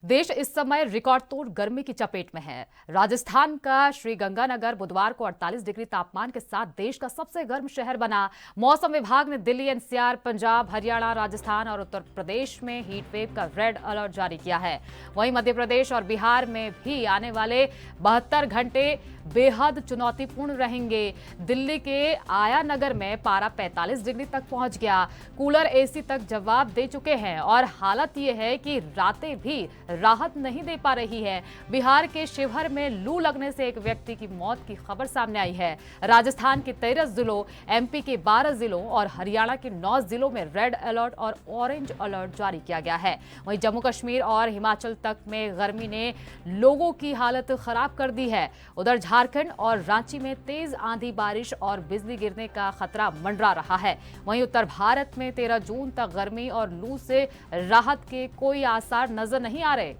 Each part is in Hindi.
देश इस समय रिकॉर्ड तोड़ गर्मी की चपेट में है। राजस्थान का श्रीगंगानगर बुधवार को 48 डिग्री तापमान के साथ देश का सबसे गर्म शहर बना। मौसम विभाग ने दिल्ली, एनसीआर, पंजाब, हरियाणा, राजस्थान और उत्तर प्रदेश में हीट वेव का रेड अलर्ट जारी किया है। वहीं मध्य प्रदेश और बिहार में भी आने वाले 72 घंटे बेहद चुनौतीपूर्ण रहेंगे। दिल्ली के आया नगर में पारा 45 डिग्री तक पहुंच गया। कूलर, एसी तक जवाब दे चुके हैं और हालत यह है कि रातें भी राहत नहीं दे पा रही है। बिहार के शिवहर में लू लगने से एक व्यक्ति की मौत की खबर सामने आई है। राजस्थान के 13 जिलों, एमपी के 12 जिलों और हरियाणा के 9 जिलों में रेड अलर्ट और ऑरेंज अलर्ट जारी किया गया है। वहीं जम्मू कश्मीर और हिमाचल तक में गर्मी ने लोगों की हालत खराब कर दी है। उधर झारखंड और रांची में तेज आंधी, बारिश और बिजली गिरने का खतरा मंडरा रहा है। वहीं उत्तर भारत में 13 जून तक गर्मी और लू से राहत के कोई आसार नजर नहीं आ रहे।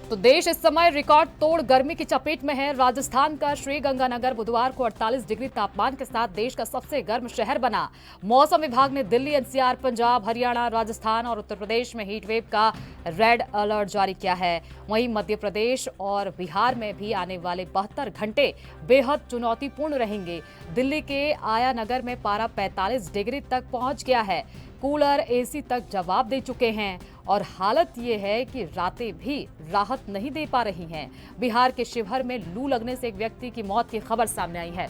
तो देश इस समय रिकॉर्ड तोड़ गर्मी की चपेट में है। राजस्थान का श्रीगंगानगर बुधवार को 48 डिग्री तापमान के साथ देश का सबसे गर्म शहर बना। मौसम विभाग ने दिल्ली, एनसीआर, पंजाब, हरियाणा, राजस्थान और उत्तर प्रदेश में हीट वेव का रेड अलर्ट जारी किया है। वहीं मध्य प्रदेश और बिहार में भी आने वाले 72 घंटे बेहद चुनौतीपूर्ण रहेंगे। दिल्ली के आया नगर में पारा 45 डिग्री तक पहुंच गया है। कूलर, एसी तक जवाब दे चुके हैं और हालत ये है कि रातें भी राहत नहीं दे पा रही हैं। बिहार के शिवहर में लू लगने से एक व्यक्ति की मौत की खबर सामने आई है।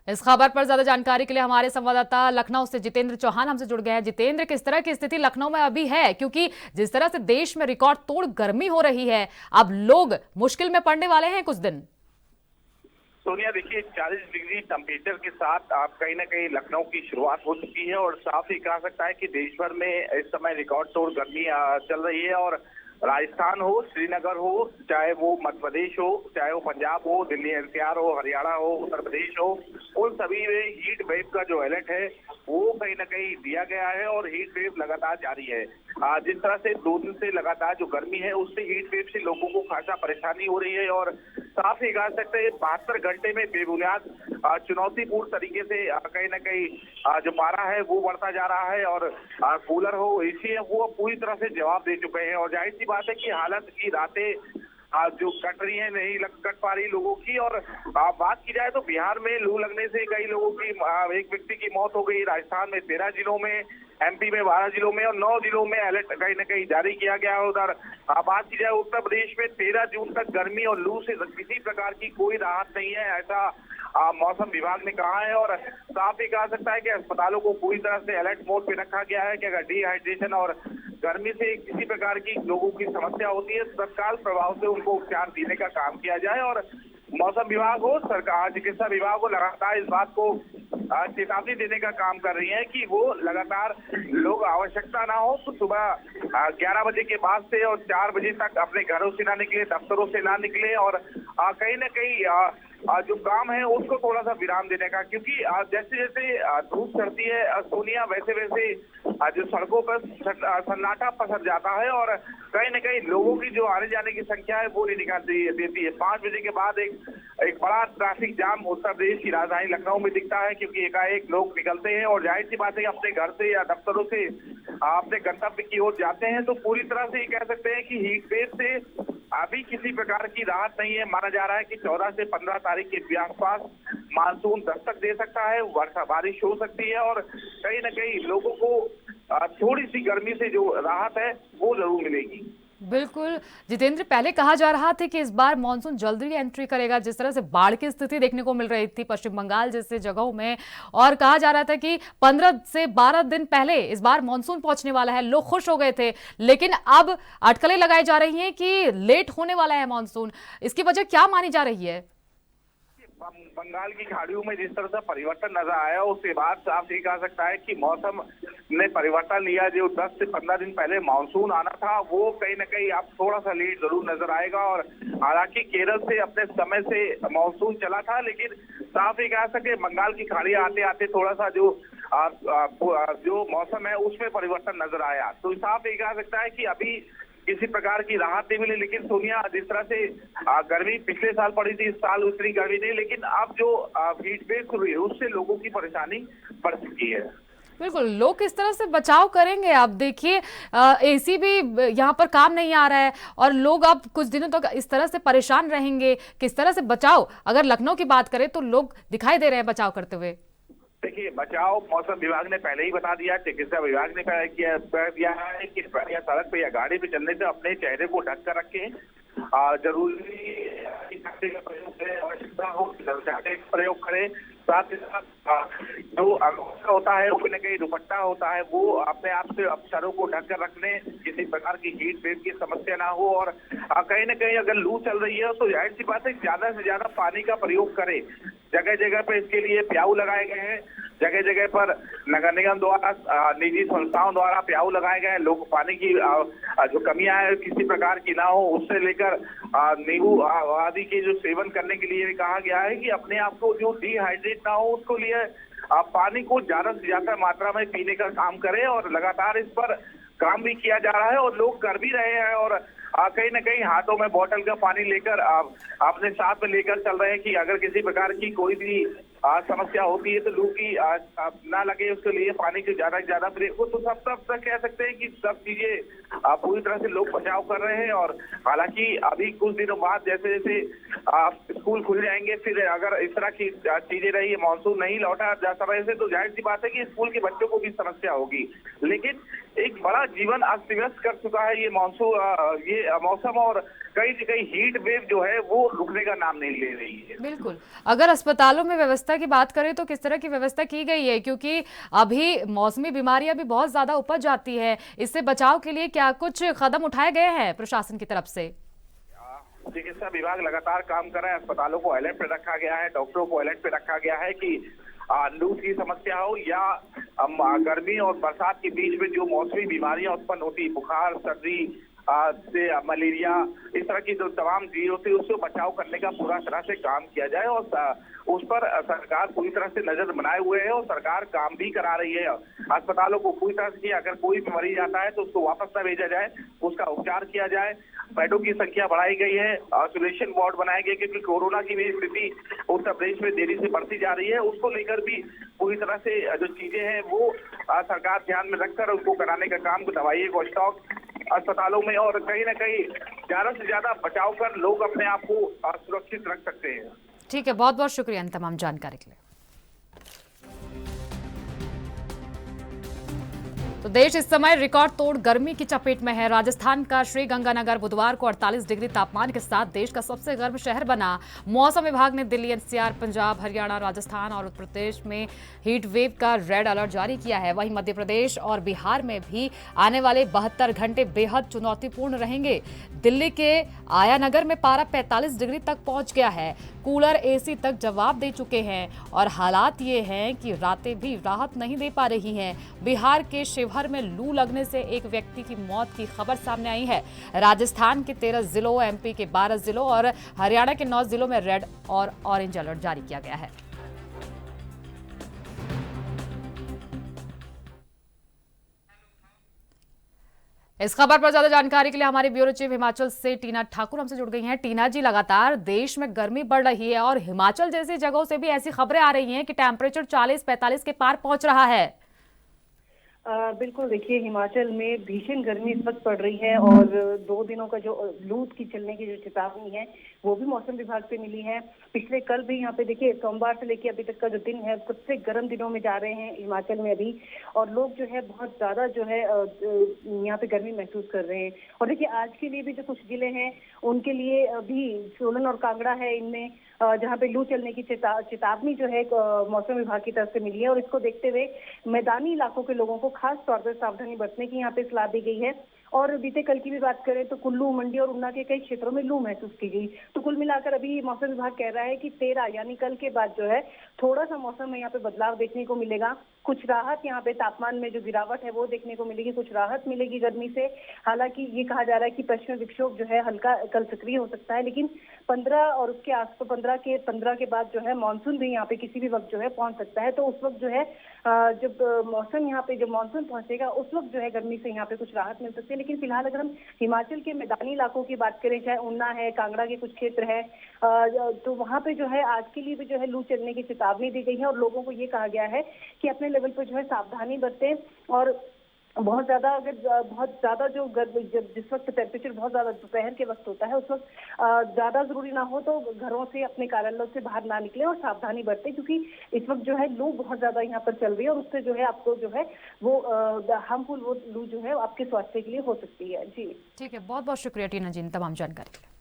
इस खबर पर ज्यादा जानकारी के लिए हमारे संवाददाता लखनऊ से जितेंद्र चौहान हमसे जुड़ गए हैं। जितेंद्र, किस तरह की स्थिति लखनऊ में अभी है, क्योंकि जिस तरह से देश में रिकॉर्ड तोड़ गर्मी हो रही है, अब लोग मुश्किल में पड़ने वाले हैं कुछ दिन। सोनिया, देखिए 40 डिग्री टेम्परेचर के साथ आप कहीं ना कहीं लखनऊ की शुरुआत हो चुकी है और साफ ही कहा सकता है कि देश भर में इस समय रिकॉर्ड तोड़ गर्मी चल रही है। और राजस्थान हो, श्रीनगर हो, चाहे वो मध्य प्रदेश हो, चाहे वो पंजाब हो, दिल्ली एनसीआर हो, हरियाणा हो, उत्तर प्रदेश हो, उन सभी में हीट वेव का जो अलर्ट है वो कहीं ना कहीं दिया गया है और हीट वेव लगातार जारी है। जिस तरह से 2 दिन से लगातार जो गर्मी है उससे हीट वेव से लोगों को खासा परेशानी हो रही है और साफ ही कह सकते हैं 72 घंटे में बेबुनियाद चुनौतीपूर्ण तरीके से कहीं ना कहीं जो पारा है वो बढ़ता जा रहा है और कूलर हो, एसी है, वो पूरी तरह से जवाब दे चुके हैं। और जाहिर सी बात है कि हालत की रातें जो कट रही है, नहीं कट पा रही लोगों की। और बात की जाए तो बिहार में लू लगने से कई लोगों की, एक व्यक्ति की मौत हो गई। राजस्थान में 13 जिलों में, एमपी में 12 जिलों में और 9 जिलों में अलर्ट कहीं ना कहीं जारी किया गया है। उधर बात की जाए उत्तर प्रदेश में 13 जून तक गर्मी और लू से किसी प्रकार की कोई राहत नहीं है, ऐसा मौसम विभाग ने कहा है। और साफ ही कहा सकता है कि अस्पतालों को पूरी तरह से अलर्ट मोड पे रखा गया है कि अगर डिहाइड्रेशन और गर्मी से किसी प्रकार की लोगों की समस्या होती है तो तत्काल प्रभाव से उनको उपचार देने का काम किया जाए। और मौसम विभाग हो, सरकार, चिकित्सा विभाग को लगातार इस बात को चेतावनी देने का काम कर रही है कि वो लगातार लोग आवश्यकता ना हो तो सुबह 11 बजे के बाद से और 4 बजे तक अपने घरों से ना निकले, दफ्तरों से ना निकले और कहीं ना कहीं जो काम है उसको थोड़ा सा विराम देने का, क्योंकि जैसे जैसे धूप चढ़ती है सोनिया, वैसे वैसे जो सड़कों पर सन्नाटा पसर जाता है और कहीं ना कहीं लोगों की जो आने जाने की संख्या है वो नहीं दिखाई देती है। 5 बजे के बाद एक बड़ा ट्रैफिक जाम उत्तर प्रदेश की राजधानी लखनऊ में दिखता है, क्योंकि एकाएक लोग निकलते हैं और जाहिर सी बात है अपने घर से या दफ्तरों से अपने गंतव्य की ओर जाते हैं। तो पूरी तरह से कह सकते हैं कि हीट वेव से अभी किसी प्रकार की राहत नहीं है। माना जा रहा है कि 14 से 15 तारीख के आसपास मानसून दस्तक दे सकता है, वर्षा बारिश हो सकती है और कहीं ना कहीं लोगों को थोड़ी सी गर्मी से जो राहत है वो जरूर मिलेगी। बिल्कुल जितेंद्र, पहले कहा जा रहा था कि इस बार मानसून जल्दी एंट्री करेगा, जिस तरह से बाढ़ की स्थिति देखने को मिल रही थी पश्चिम बंगाल जैसे जगहों में, और कहा जा रहा था कि 15 से 12 दिन पहले इस बार मानसून पहुंचने वाला है, लोग खुश हो गए थे। लेकिन अब अटकलें लगाई जा रही हैं कि लेट होने वाला है मानसून। इसकी वजह क्या मानी जा रही है? बंगाल की खाड़ियों में जिस तरह से परिवर्तन नजर आया उसके बाद साफ ही कहा सकता है कि मौसम ने परिवर्तन लिया। जो 10 से 15 दिन पहले मानसून आना था वो कहीं ना कहीं अब थोड़ा सा लेट जरूर नजर आएगा। और हालांकि केरल से अपने समय से मानसून चला था, लेकिन साफ ही कह सके बंगाल की खाड़ी आते आते थोड़ा सा जो जो मौसम है उसमें परिवर्तन नजर आया। तो साफ ये कहा सकता है कि अभी किसी प्रकार की राहत नहीं मिली, लेकिन सोनिया जिस तरह से गर्मी पिछले साल पड़ी थी, इस साल उतनी गर्मी नहीं, लेकिन अब जो हीट वेव शुरू हुई है उससे लोगों की परेशानी बढ़ चुकी है। बिल्कुल, लोग किस तरह से बचाव करेंगे? आप देखिए, एसी भी यहाँ पर काम नहीं आ रहा है और लोग अब कुछ दिनों तक इस तरह से परेशान रहेंगे। किस तरह से बचाव, अगर लखनऊ की बात करें तो लोग दिखाई दे रहे हैं बचाव करते हुए। देखिए, बचाव मौसम विभाग ने पहले ही बता दिया, चिकित्सा विभाग ने कह दिया है कि या सड़क पे या गाड़ी पे चलने से अपने चेहरे को ढक कर रखें। जरूरी प्रयोग करें, आवश्यकता हो प्रयोग करें। साथ ही साथ जो होता है कहीं न कहीं दुपट्टा होता है वो अपने आप से सरों को ढक कर रखने, किसी प्रकार की हीट वेव की समस्या ना हो। और कहीं न कहीं अगर लू चल रही है तो जाहिर सी बात है ज्यादा से ज्यादा पानी का प्रयोग करें। जगह जगह पर इसके लिए प्याऊ लगाए गए हैं, जगह जगह पर नगर निगम द्वारा, निजी संस्थाओं द्वारा प्याऊ लगाए गए हैं। लोग पानी की जो कमियां है किसी प्रकार की ना हो, उससे लेकर नींबू आदि के जो सेवन करने के लिए कहा गया है कि अपने आप को जो डिहाइड्रेट ना हो उसको लिए पानी को ज्यादा से ज्यादा मात्रा में पीने का काम करें। और लगातार इस पर काम भी किया जा रहा है और लोग कर भी रहे हैं। और कहीं न कहीं हाथों में बोतल का पानी लेकर अपने साथ में लेकर चल रहे हैं कि अगर किसी प्रकार की कोई भी समस्या होती है तो लू की ना लगे, उसके लिए पानी के ज्यादा से ज्यादा प्रयोग हो। तो सब कह सकते हैं कि सब चीजें पूरी तरह से लोग बचाव कर रहे हैं। और हालांकि अभी कुछ दिनों बाद जैसे जैसे स्कूल खुल जाएंगे, फिर अगर इस तरह की चीजें रही, मानसून नहीं लौटा जा समय से, तो जाहिर सी बात है कि स्कूल के बच्चों को भी समस्या होगी। लेकिन एक बड़ा जीवन अस्त व्यस्त कर चुका है ये मानसून, ये मौसम। और कहीं न कहीं हीट वेव जो है वो रुकने का नाम नहीं ले रही है। बिल्कुल, अगर अस्पतालों में व्यवस्था की बात करें तो किस तरह की व्यवस्था की गई है? क्योंकि अभी मौसमी बीमारियां भी बहुत ज्यादा उपज जाती है, इससे बचाव के लिए क्या कुछ कदम उठाए गए हैं प्रशासन की तरफ से? चिकित्सा विभाग लगातार काम कर रहा है, अस्पतालों को अलर्ट पे रखा गया है, डॉक्टरों को अलर्ट पे रखा गया है कि लू की समस्या हो या गर्मी और बरसात के बीच में जो मौसमी बीमारियां उत्पन्न होती, बुखार, सर्दी से मलेरिया, इस तरह की जो तमाम चीजें होती है उससे बचाव करने का पूरा तरह से काम किया जाए। और उस पर सरकार पूरी तरह से नजर बनाए हुए है और सरकार काम भी करा रही है। अस्पतालों को पूरी तरह से अगर कोई भी मरीज आता है तो उसको वापस न भेजा जाए, उसका उपचार किया जाए। बेडों की संख्या बढ़ाई गई है, आइसोलेशन वार्ड बनाए गए, क्योंकि कोरोना की भी स्थिति उत्तर प्रदेश में देरी से बढ़ती जा रही है। उसको लेकर भी पूरी तरह से जो चीजें हैं वो सरकार ध्यान में रखकर उसको कराने का काम, दवाइयों को स्टॉक अस्पतालों में, और कहीं ना कहीं ज्यादा से ज्यादा बचाव कर लोग अपने आप को सुरक्षित रख सकते हैं। ठीक है, बहुत बहुत शुक्रिया इन तमाम जानकारी के लिए। तो देश इस समय रिकॉर्ड तोड़ गर्मी की चपेट में है। राजस्थान का श्रीगंगानगर बुधवार को 48 डिग्री तापमान के साथ देश का सबसे गर्म शहर बना। मौसम विभाग ने दिल्ली, एनसीआर, पंजाब, हरियाणा, राजस्थान और उत्तर प्रदेश में हीट वेव का रेड अलर्ट जारी किया है। वहीं मध्य प्रदेश और बिहार में भी आने वाले 72 घंटे बेहद चुनौतीपूर्ण रहेंगे। दिल्ली के आयानगर में पारा 45 डिग्री तक पहुंच गया है। कूलर, एसी तक जवाब दे चुके हैं और हालात ये हैं कि रातें भी राहत नहीं दे पा रही हैं। बिहार के शिवहर में लू लगने से एक व्यक्ति की मौत की खबर सामने आई है। राजस्थान के 13 जिलों, एमपी के 12 जिलों और हरियाणा के 9 जिलों में रेड और ऑरेंज अलर्ट जारी किया गया है। इस खबर पर ज्यादा जानकारी के लिए हमारी ब्यूरो चीफ हिमाचल से टीना ठाकुर हमसे जुड़ गई हैं। टीना जी, लगातार देश में गर्मी बढ़ रही है और हिमाचल जैसी जगहों से भी ऐसी खबरें आ रही हैं कि टेम्परेचर 40-45 के पार पहुंच रहा है। बिल्कुल, देखिए हिमाचल में भीषण गर्मी इस वक्त पड़ रही है और 2 दिनों का जो लू की चलने की जो चेतावनी है वो भी मौसम विभाग से मिली है। पिछले कल भी यहाँ पे देखिए सोमवार से लेके अभी तक का जो दिन है सबसे गर्म दिनों में जा रहे हैं हिमाचल में अभी, और लोग जो है बहुत ज्यादा जो है यहाँ पे गर्मी महसूस कर रहे हैं। और देखिए आज के लिए भी जो कुछ जिले हैं उनके लिए अभी सोलन और कांगड़ा है, इनमें जहाँ पे लू चलने की चेतावनी जो है मौसम विभाग की तरफ से मिली है। और इसको देखते हुए मैदानी इलाकों के लोगों को खास तौर पर सावधानी बरतने की यहाँ पे सलाह दी गई है। और बीते कल की भी बात करें तो कुल्लू, मंडी और ऊना के कई क्षेत्रों में लू महसूस की गई। तो कुल मिलाकर अभी मौसम विभाग कह रहा है कि 13 यानी कल के बाद जो है थोड़ा सा मौसम में यहाँ पे बदलाव देखने को मिलेगा। कुछ राहत यहाँ पे तापमान में जो गिरावट है वो देखने को मिलेगी, कुछ राहत मिलेगी गर्मी से। हालांकि ये कहा जा रहा है कि पश्चिमी विक्षोभ जो है हल्का कल सक्रिय हो सकता है, लेकिन 15 और उसके आसपास 15 के बाद जो है मानसून भी यहाँ पे किसी भी वक्त जो है पहुंच सकता है। तो उस वक्त जो है जब मौसम यहाँ पे जब मानसून पहुंचेगा उस वक्त जो है गर्मी से यहाँ पे कुछ राहत मिल सकती है। लेकिन फिलहाल अगर हम हिमाचल के मैदानी इलाकों की बात करें, चाहे ऊना है, कांगड़ा के कुछ क्षेत्र है, तो वहाँ पे जो है आज के लिए भी जो है लू चलने की चेतावनी दी गई है और लोगों को ये कहा गया है कि अपने लेवल पर जो है सावधानी बरतें और बहुत ज्यादा जो जब जिस वक्त टेम्परेचर बहुत ज्यादा दोपहर के वक्त होता है उस वक्त ज्यादा जरूरी ना हो तो घरों से अपने कार्यालयों से बाहर ना निकले और सावधानी बरतें, क्योंकि इस वक्त जो है लू बहुत ज्यादा यहाँ पर चल रही है और उससे जो है आपको जो है वो हार्मफुल वो लू जो है आपके स्वास्थ्य के लिए हो सकती है। जी ठीक है, बहुत बहुत शुक्रिया टीना जी, तमाम जानकारी।